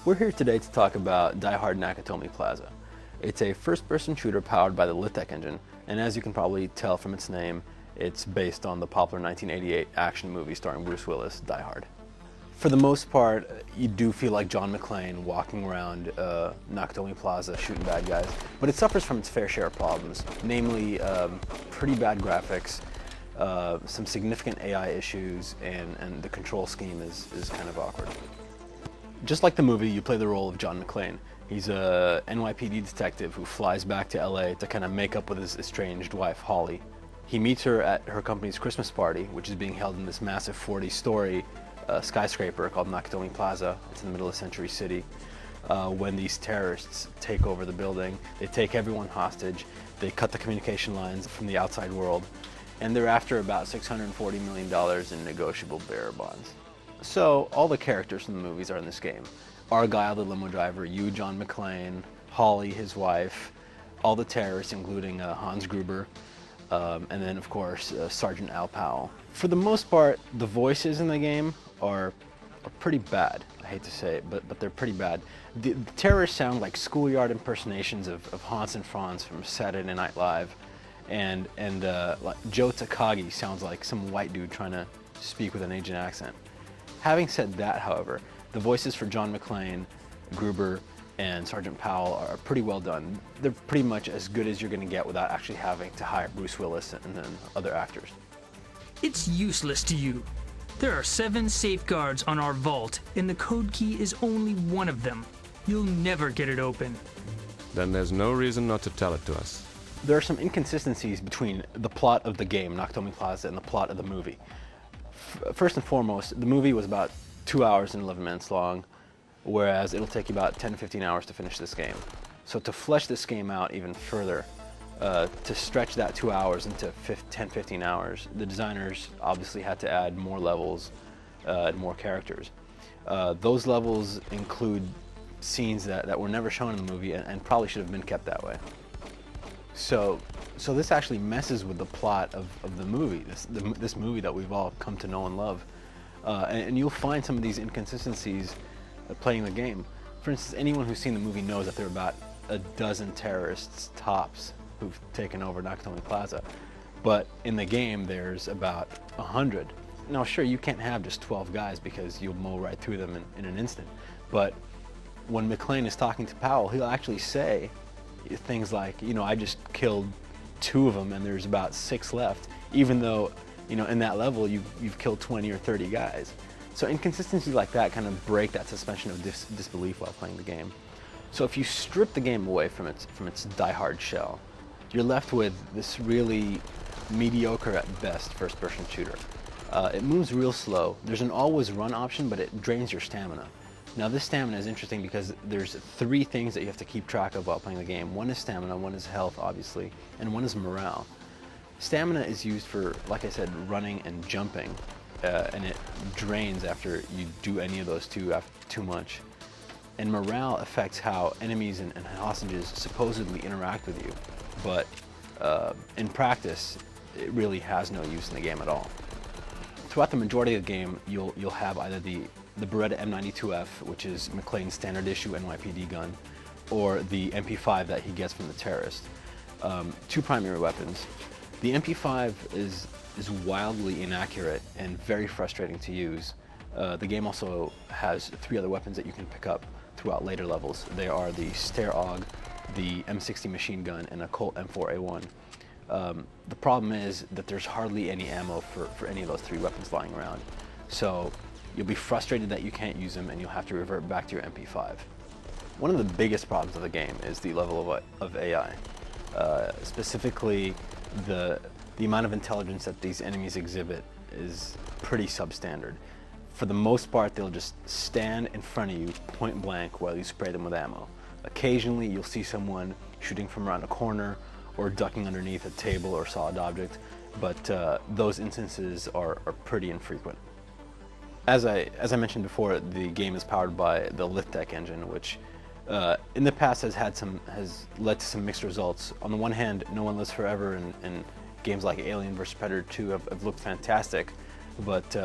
We're here today to talk about Die Hard Nakatomi Plaza. It's a first-person shooter powered by the LitTech engine, and as you can probably tell from its name, it's based on the popular 1988 action movie starring Bruce Willis, Die Hard. For the most part, you do feel like John McClane walking around Nakatomi Plaza shooting bad guys, but it suffers from its fair share of problems, namely pretty bad graphics, some significant AI issues, and the control scheme is kind of awkward. Just like the movie, you play the role of John McClane. He's a NYPD detective who flies back to LA to kind of make up with his estranged wife, Holly. He meets her at her company's Christmas party, which is being held in this massive 40-story skyscraper called Nakatomi Plaza. It's in the middle of Century City. When these terrorists take over the building, they take everyone hostage, they cut the communication lines from the outside world, and they're after about $640 million in negotiable bearer bonds. So, all the characters from the movies are in this game. Argyle, the limo driver, you, John McClane, Holly, his wife, all the terrorists, including Hans Gruber, and then, of course, Sergeant Al Powell. For the most part, the voices in the game are pretty bad. I hate to say it, but they're pretty bad. The terrorists sound like schoolyard impersonations of Hans and Franz from Saturday Night Live, and like Joe Takagi sounds like some white dude trying to speak with an Asian accent. Having said that, however, the voices for John McClane, Gruber, and Sergeant Powell are pretty well done. They're pretty much as good as you're going to get without actually having to hire Bruce Willis and then other actors. It's useless to you. There are 7 safeguards on our vault, and the code key is only one of them. You'll never get it open. Then there's no reason not to tell it to us. There are some inconsistencies between the plot of the game, Nakatomi Plaza, and the plot of the movie. First and foremost, the movie was about 2 hours and 11 minutes long, whereas it'll take you about 10 to 15 hours to finish this game. So to flesh this game out even further, to stretch that 2 hours into 10-15 hours, the designers obviously had to add more levels and more characters. Those levels include scenes that were never shown in the movie and probably should have been kept that way. So this actually messes with the plot of the movie, this movie that we've all come to know and love. And you'll find some of these inconsistencies playing the game. For instance, anyone who's seen the movie knows that there are about a dozen terrorists tops who've taken over Nakatomi Plaza. But in the game, there's about 100. Now, sure, you can't have just 12 guys because you'll mow right through them in an instant. But when McClane is talking to Powell, he'll actually say things like, you know, I just killed 2 of them and there's about 6 left, even though, you know, in that level you've killed 20 or 30 guys. So inconsistencies like that kind of break that suspension of disbelief while playing the game. So if you strip the game away from its die-hard shell, you're left with this really mediocre at best first-person shooter. It moves real slow. There's an always run option, but it drains your stamina. Now this stamina is interesting because there's 3 things that you have to keep track of while playing the game. One is stamina, one is health, obviously, and one is morale. Stamina is used for, like I said, running and jumping, and it drains after you do any of those too much. And morale affects how enemies and hostages supposedly interact with you, but in practice, it really has no use in the game at all. Throughout the majority of the game, you'll have either the Beretta M92F, which is McClane's standard issue NYPD gun, or the MP5 that he gets from the terrorist. 2 primary weapons. The MP5 is wildly inaccurate and very frustrating to use. The game also has 3 other weapons that you can pick up throughout later levels. They are the Steyr AUG, the M60 machine gun, and a Colt M4A1. The problem is that there's hardly any ammo for any of those 3 weapons lying around. So you'll be frustrated that you can't use them and you'll have to revert back to your MP5. One of the biggest problems of the game is the level of AI. Specifically, the amount of intelligence that these enemies exhibit is pretty substandard. For the most part, they'll just stand in front of you point blank while you spray them with ammo. Occasionally, you'll see someone shooting from around a corner or ducking underneath a table or solid object, but those instances are pretty infrequent. As I mentioned before, the game is powered by the LitTech engine, which in the past has led to some mixed results. On the one hand, No One Lives Forever and games like Alien vs. Predator 2 have looked fantastic, but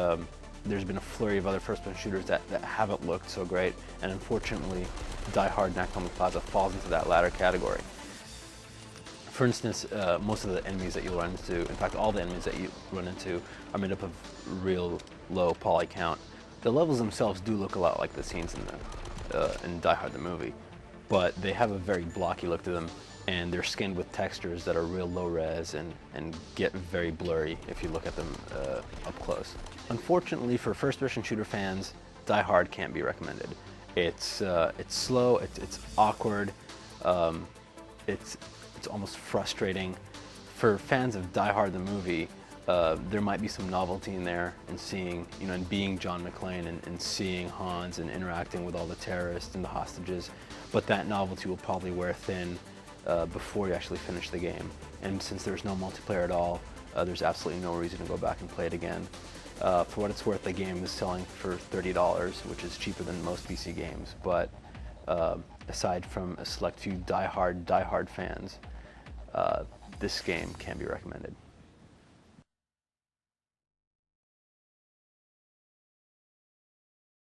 there's been a flurry of other first-person shooters that haven't looked so great, and unfortunately, Die Hard Nakatomi Plaza falls into that latter category. For instance, most of the enemies that you'll run into, in fact all the enemies that you run into, are made up of real low poly count. The levels themselves do look a lot like the scenes in Die Hard the movie, but they have a very blocky look to them, and they're skinned with textures that are real low res and get very blurry if you look at them up close. Unfortunately for first-person shooter fans, Die Hard can't be recommended. It's slow, it's awkward, it's almost frustrating. For fans of Die Hard the movie, there might be some novelty in there, in seeing, and being John McClane and seeing Hans and interacting with all the terrorists and the hostages, but that novelty will probably wear thin before you actually finish the game. And since there's no multiplayer at all, there's absolutely no reason to go back and play it again. For what it's worth, the game is selling for $30, which is cheaper than most PC games, but aside from a select few die-hard fans, this game can be recommended.